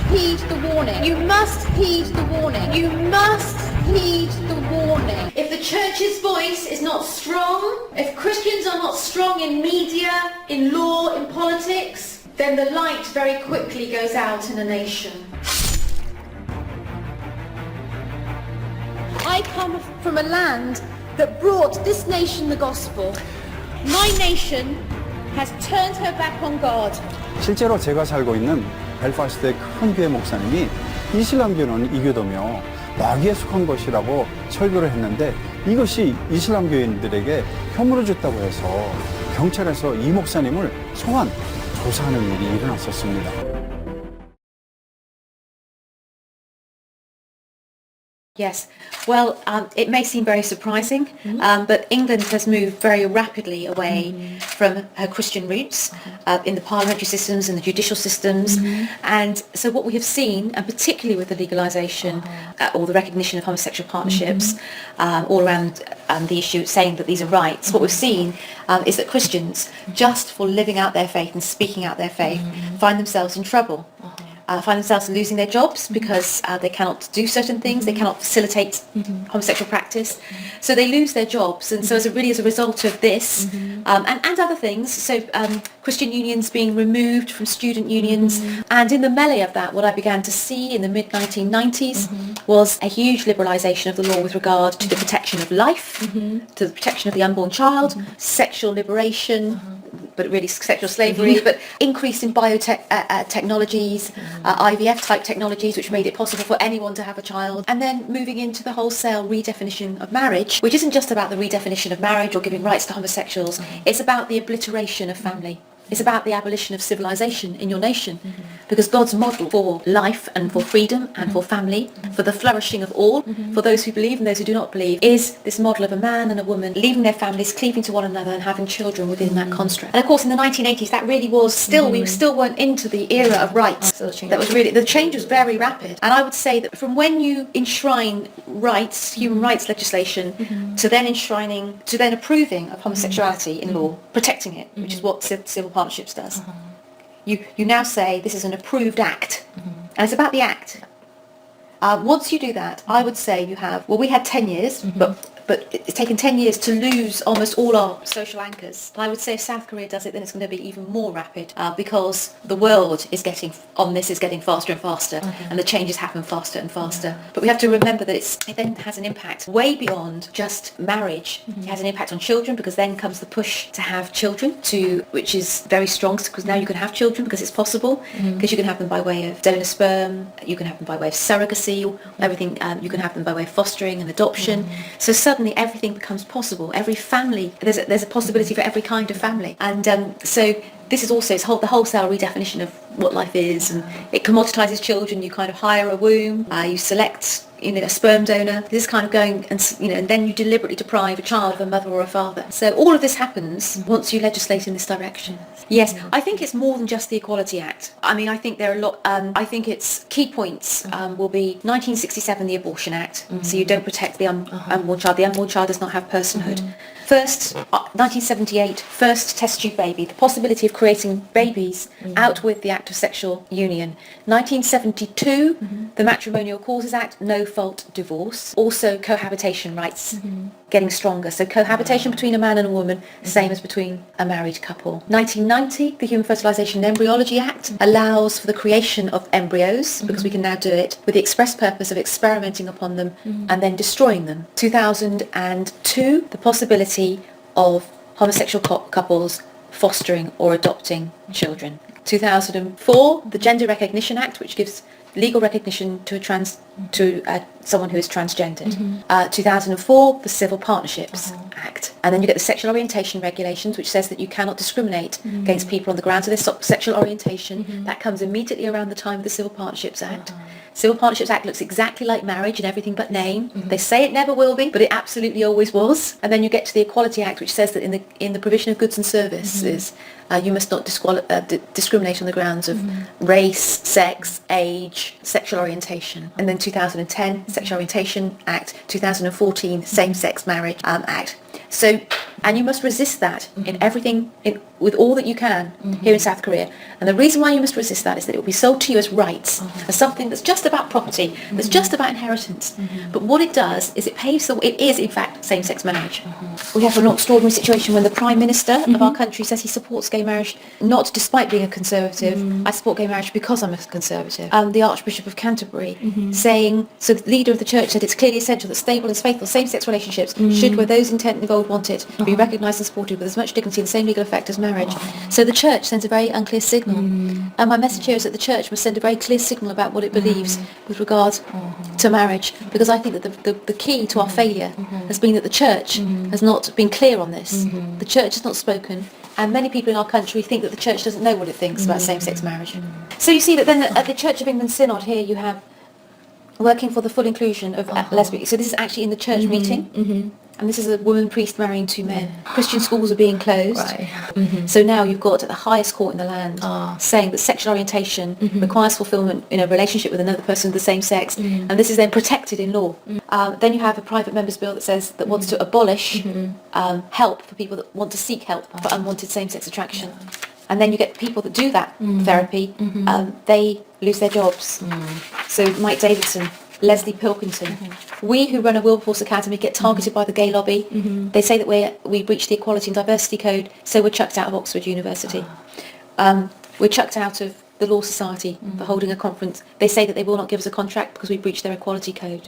heed the warning. You must heed the warning. You must heed the warning. If the church's voice is not strong, if Christians are not strong in media, in law, in politics, then the light very quickly goes out in a nation. I come from a land that brought this nation the gospel. My nation has turned her back on God. 실제로 제가 살고 있는 벨파스트의 큰 교회 목사님이 이슬람교는 이교도며 마귀에 속한 것이라고 설교를 했는데 이것이 이슬람 교인들에게 혐오를 줬다고 해서 경찰에서 이 목사님을 소환, 조사하는 일이 일어났었습니다. Yes, well, it may seem very surprising, but England has moved very rapidly away from her Christian roots in the parliamentary systems and the judicial systems. And so what we have seen, and particularly with the legalisation or the recognition of homosexual partnerships, all around the issue saying that these are rights, what we've seen is that Christians, just for living out their faith and speaking out their faith, find themselves in trouble. Find themselves losing their jobs because they cannot do certain things, they cannot facilitate homosexual practice, so they lose their jobs. And so as a result of this and other things, so Christian unions being removed from student unions, and in the melee of that, what I began to see in the mid-1990s was a huge liberalisation of the law with regard to the protection of life, to the protection of the unborn child, sexual liberation, but really sexual slavery, but increase in biotechnologies, IVF-type technologies, which made it possible for anyone to have a child, and then moving into the wholesale redefinition of marriage, which isn't just about the redefinition of marriage or giving rights to homosexuals, it's about the obliteration of family. It's about the abolition of civilization in your nation, because God's model for life and for freedom and for family, for the flourishing of all, for those who believe and those who do not believe, is this model of a man and a woman leaving their families, cleaving to one another and having children within that construct. And of course in the 1980s that really was still, we still weren't into the era of rights. That was really, the change was very rapid. And I would say that from when you enshrine rights, human rights legislation, to then enshrining, to then approving of homosexuality in law, protecting it, which is what civil partnerships does. You now say this is an approved act, and it's about the act. Once you do that, I would say you have, well, we had 10 years, but it's taken 10 years to lose almost all our social anchors. And I would say if South Korea does it, then it's going to be even more rapid because the world is getting faster and faster, and the changes happen faster and faster. But we have to remember that it then has an impact way beyond just marriage. It has an impact on children, because then comes the push to have children, which is very strong, because now you can have children because it's possible, because you can have them by way of donor sperm, you can have them by way of surrogacy, everything. You can have them by way of fostering and adoption. So suddenly everything becomes possible. Every family, there's a possibility for every kind of family. And so this is also the wholesale redefinition of what life is, and it commoditizes children. You kind of hire a womb, you select a sperm donor. This is kind of going, and then you deliberately deprive a child of a mother or a father. So all of this happens once you legislate in this direction. Yes, I think it's more than just the Equality Act. I mean, I think there are a lot, I think its key points will be 1967, the Abortion Act. So you don't protect the unborn child. The unborn child does not have personhood. First, 1978, first test tube baby, the possibility of creating babies out with the act of sexual union. 1972, the Matrimonial Causes Act, no-fault divorce. Also cohabitation rights getting stronger. So cohabitation between a man and a woman, same as between a married couple. 1990, the Human Fertilisation and Embryology Act allows for the creation of embryos, because we can now do it, with the express purpose of experimenting upon them and then destroying them. 2002, the possibility of homosexual couples fostering or adopting children. 2004, the Gender Recognition Act, which gives legal recognition to someone who is transgendered. 2004, the Civil Partnerships Act. And then you get the Sexual Orientation Regulations, which says that you cannot discriminate against people on the grounds of their sexual orientation. That comes immediately around the time of the Civil Partnerships Act. Civil Partnerships Act looks exactly like marriage in everything but name. They say it never will be, but it absolutely always was. And then you get to the Equality Act, which says that in the provision of goods and services, you must not discriminate on the grounds of race, sex, age, sexual orientation. And then 2010, Sexual Orientation Act. 2014, Same-Sex Marriage Act. So And you must resist that in everything, with all that you can here in South Korea. And the reason why you must resist that is that it will be sold to you as rights, as something that's just about property, that's just about inheritance. But what it does is it paves the way. It is, in fact, same-sex marriage. We have an extraordinary situation when the Prime Minister of our country says he supports gay marriage, not despite being a Conservative. I support gay marriage because I'm a Conservative. The Archbishop of Canterbury saying, so the leader of the church said it's clearly essential that stable and faithful same-sex relationships should, where those intent involved want it, be recognised and supported with as much dignity and the same legal effect as marriage. So the church sends a very unclear signal. And my message here is that the church must send a very clear signal about what it believes with regard to marriage, because I think that the key to our failure has been that the church has not been clear on this. The church has not spoken, and many people in our country think that the church doesn't know what it thinks about same-sex marriage. So you see that then at the Church of England Synod here you have working for the full inclusion of lesbians. So this is actually in the church meeting. And this is a woman priest marrying two men. Christian schools are being closed. So now you've got at the highest court in the land saying that sexual orientation requires fulfillment in a relationship with another person of the same sex, and this is then protected in law. Then you have a private member's bill that says that wants to abolish help for people that want to seek help for unwanted same-sex attraction. And then you get people that do that therapy, they lose their jobs. So Mike Davidson, Leslie Pilkington. We who run a Wilberforce Academy get targeted by the gay lobby. They say that we breached the Equality and Diversity Code, so we're chucked out of Oxford University. We're chucked out of the Law Society for holding a conference. They say that they will not give us a contract because we breached their Equality Code.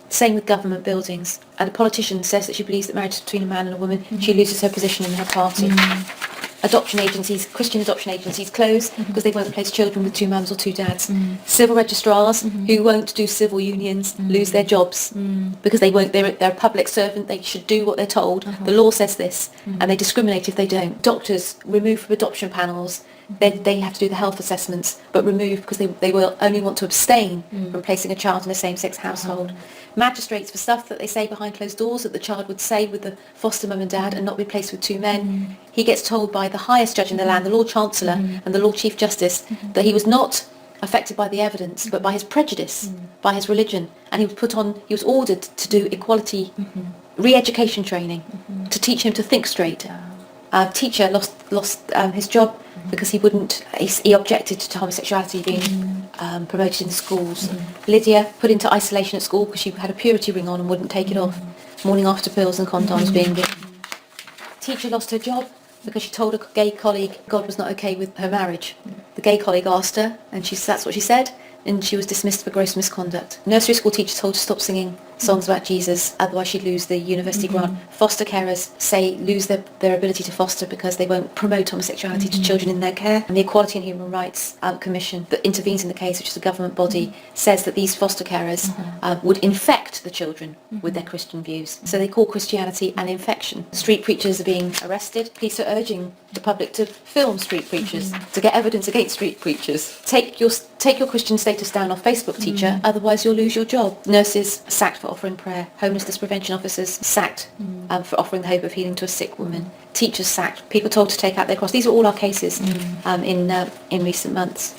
Same with government buildings. And a politician says that she believes that marriage is between a man and a woman. She loses her position in her party. Adoption agencies, Christian adoption agencies close because they won't place children with two mums or two dads. Civil registrars who won't do civil unions lose their jobs because they won't. They're a public servant. They should do what they're told. The law says this, and they discriminate if they don't. Doctors removed from adoption panels. They have to do the health assessments, but removed because they will only want to abstain from placing a child in a same-sex household. Magistrates, for stuff that they say behind closed doors that the child would say with the foster mum and dad and not be placed with two men, he gets told by the highest judge in the land, the Lord Chancellor and the Lord Chief Justice, that he was not affected by the evidence, but by his prejudice, by his religion, and he was ordered to do equality, re-education training, to teach him to think straight. A teacher lost his job because he objected to homosexuality being promoted in the schools. Lydia put into isolation at school because she had a purity ring on and wouldn't take it off. Morning after pills and condoms being given. Teacher lost her job because she told a gay colleague God was not okay with her marriage. The gay colleague asked her, and that's what she said, and she was dismissed for gross misconduct. Nursery school teacher told her to stop singing songs about Jesus, otherwise she'd lose the university grant. Foster carers lose their ability to foster because they won't promote homosexuality to children in their care. And the Equality and Human Rights Commission that intervenes in the case, which is a government body, says that these foster carers would infect the children with their Christian views. So they call Christianity an infection. Street preachers are being arrested. Police are urging the public to film street preachers, to get evidence against street preachers. Take your Christian status down off Facebook, teacher, otherwise you'll lose your job. Nurses sacked for offering prayer. Homelessness prevention officers sacked for offering the hope of healing to a sick woman. Teachers sacked. People told to take out their cross. These are all our cases in recent months.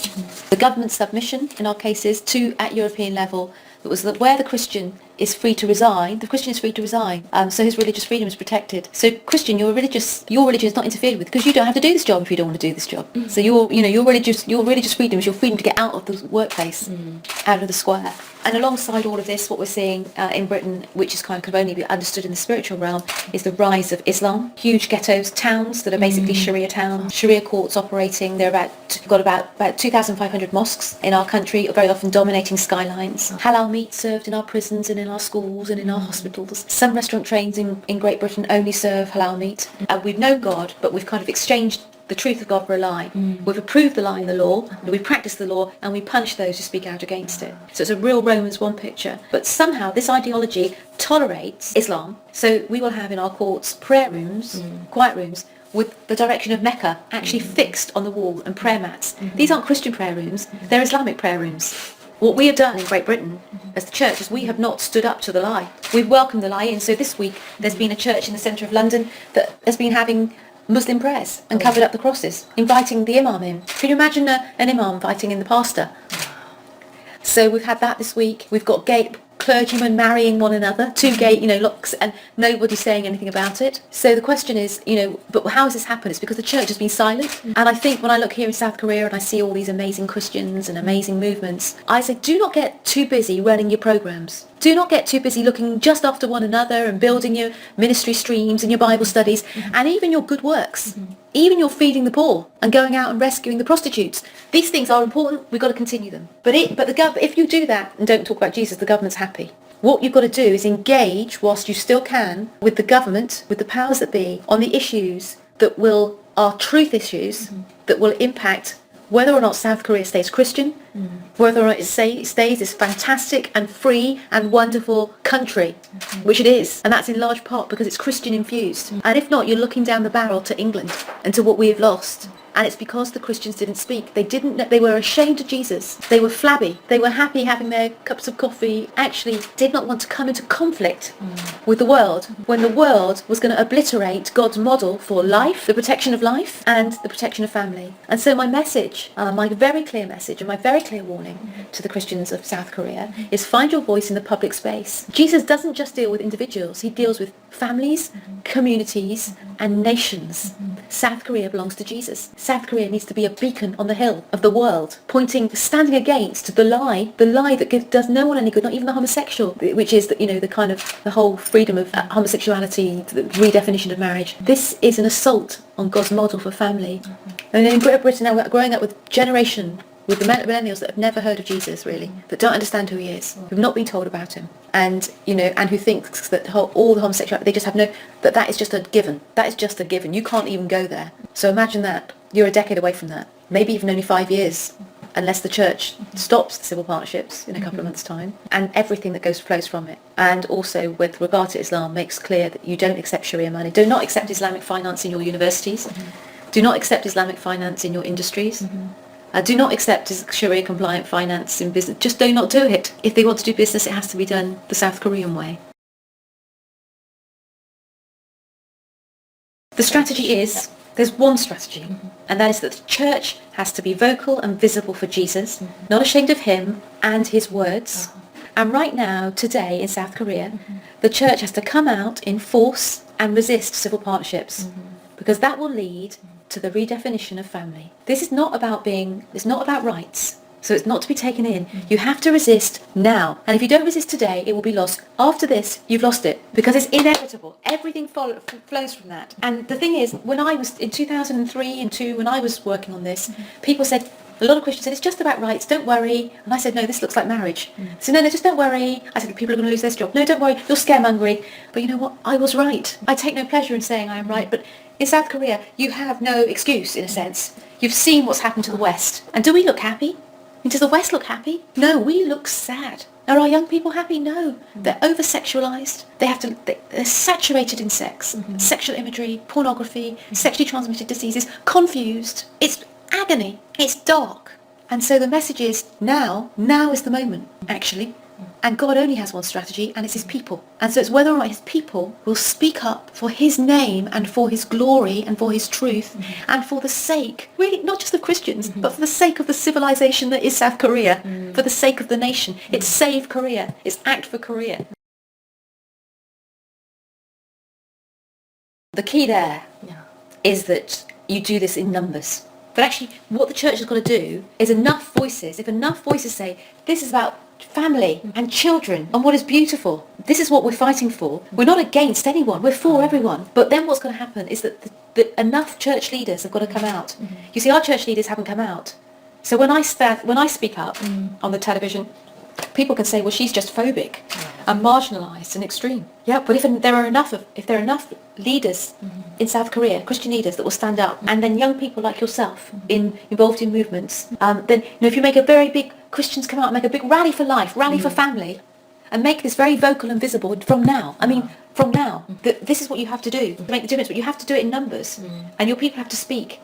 The government submission in our cases at European level was that where the Christian is free to resign, the Christian is free to resign, so his religious freedom is protected. So Christian, your religion is not interfered with because you don't have to do this job if you don't want to do this job. So your religious freedom is your freedom to get out of the workplace, out of the square. And alongside all of this, what we're seeing in Britain, which is could only be understood in the spiritual realm, is the rise of Islam. Huge ghettos, towns that are basically Sharia towns, Sharia courts operating. We've got about 2,500 mosques in our country, very often dominating skylines. Halal meat served in our prisons and in our schools and in our hospitals. Some restaurant chains in Great Britain only serve halal meat. We've known God, but we've kind of exchanged the truth of God for a lie. We've approved the lie in the law, we practice the law, and we punish those who speak out against it. So it's a real Romans 1 picture. But somehow this ideology tolerates Islam. So we will have in our courts prayer rooms, quiet rooms, with the direction of Mecca actually fixed on the wall and prayer mats. These aren't Christian prayer rooms, they're Islamic prayer rooms. What we have done in Great Britain as the church is we have not stood up to the lie. We've welcomed the lie in. So this week there's been a church in the centre of London that has been having Muslim prayers and covered up the crosses, inviting the imam in. Can you imagine an imam inviting in the pastor? So we've had that this week. We've got clergymen marrying one another, two gay, looks, and nobody's saying anything about it. So the question is, but how has this happened? It's because the church has been silent. And I think when I look here in South Korea and I see all these amazing Christians and amazing movements, I say, do not get too busy running your programs. Do not get too busy looking just after one another and building your ministry streams and your Bible studies and even your good works. Even your feeding the poor and going out and rescuing the prostitutes. These things are important. We've got to continue them. But if you do that and don't talk about Jesus, the government's happy. What you've got to do is engage whilst you still can with the government, with the powers that be, on the issues that are truth issues that will impact whether or not South Korea stays Christian, whether or not it stays this fantastic and free and wonderful country, which it is. And that's in large part because it's Christian infused. And if not, you're looking down the barrel to England and to what we have lost. And it's because the Christians didn't speak. They were ashamed of Jesus. They were flabby. They were happy having their cups of coffee. Actually did not want to come into conflict with the world when the world was going to obliterate God's model for life, the protection of life and the protection of family. And so my message, my very clear message and my very clear warning to the Christians of South Korea is find your voice in the public space. Jesus doesn't just deal with individuals. He deals with families, communities and nations. South Korea belongs to Jesus. South Korea needs to be a beacon on the hill of the world, standing against the lie that does no one any good, not even the homosexual, which is the whole freedom of homosexuality, the redefinition of marriage. This is an assault on God's model for family. And in Great Britain now we're growing up with with the millennials that have never heard of Jesus really, that don't understand who he is, who've not been told about him, and who thinks that all the homosexuality, they just have that is just a given. That is just a given. You can't even go there. So imagine that. You're a decade away from that. Maybe even only 5 years, unless the church stops the civil partnerships in a couple of months' time, and everything that flows from it. And also, with regard to Islam, makes clear that you don't accept Sharia money. Do not accept Islamic finance in your universities. Do not accept Islamic finance in your industries. Do not accept Sharia compliant finance in business. Just do not do it. If they want to do business, it has to be done the South Korean way. The strategy is, there's one strategy, and that is that the church has to be vocal and visible for Jesus, not ashamed of him and his words. And right now, today in South Korea, the church has to come out in force and resist civil partnerships, because that will lead to the redefinition of family. This is not about it's not about rights. So it's not to be taken in. You have to resist now. And if you don't resist today, it will be lost. After this, you've lost it. Because it's inevitable. Everything flows from that. And the thing is, when I was in 2003 and 2002, when I was working on this, people said, a lot of Christians said, it's just about rights, don't worry. And I said, no, this looks like marriage. So no, just don't worry. I said, people are going to lose their job. No, don't worry, you're scaremongery. But you know what? I was right. I take no pleasure in saying I am right. But in South Korea, you have no excuse, in a sense. You've seen what's happened to the West. And do we look happy? Does the West look happy? No, we look sad. Are our young people happy? No. They're over-sexualized. They're saturated in sex. Sexual imagery, pornography, sexually transmitted diseases, confused. It's agony. It's dark. And so the message is now is the moment, actually. And God only has one strategy, and it's his people. And so it's whether or not his people will speak up for his name and for his glory and for his truth and for the sake, really, not just of Christians, but for the sake of the civilization that is South Korea, for the sake of the nation. It's Save Korea. It's Act for Korea. The key there is that you do this in numbers. But actually, what the church has got to do is if enough voices say, this is about family and children and what is beautiful. This is what we're fighting for. We're not against anyone. We're for everyone. But then what's going to happen is that enough church leaders have got to come out. You see, our church leaders haven't come out. So when I speak up on the television, people can say, well, she's just phobic and marginalised and extreme. Yeah, but if there are enough leaders in South Korea, Christian leaders that will stand up, and then young people like yourself involved in movements, then if you make a very big, Christians come out and make a big rally for life, rally for family, and make this very vocal and visible from now. From now. This is what you have to do to make the difference, but you have to do it in numbers, and your people have to speak.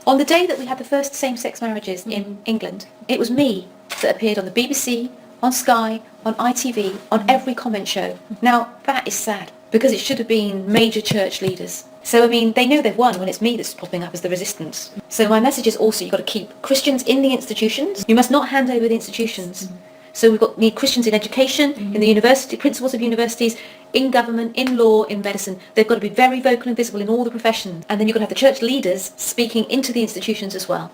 On the day that we had the first same-sex marriages in England, it was me that appeared on the BBC, on Sky, on ITV, on every comment show. Now, that is sad, because it should have been major church leaders. So, they know they've won when it's me that's popping up as the resistance. So my message is also, you've got to keep Christians in the institutions. You must not hand over the institutions So need Christians in education, in the university, principals of universities, in government, in law, in medicine. They've got to be very vocal and visible in all the professions. And then you've got to have the church leaders speaking into the institutions as well.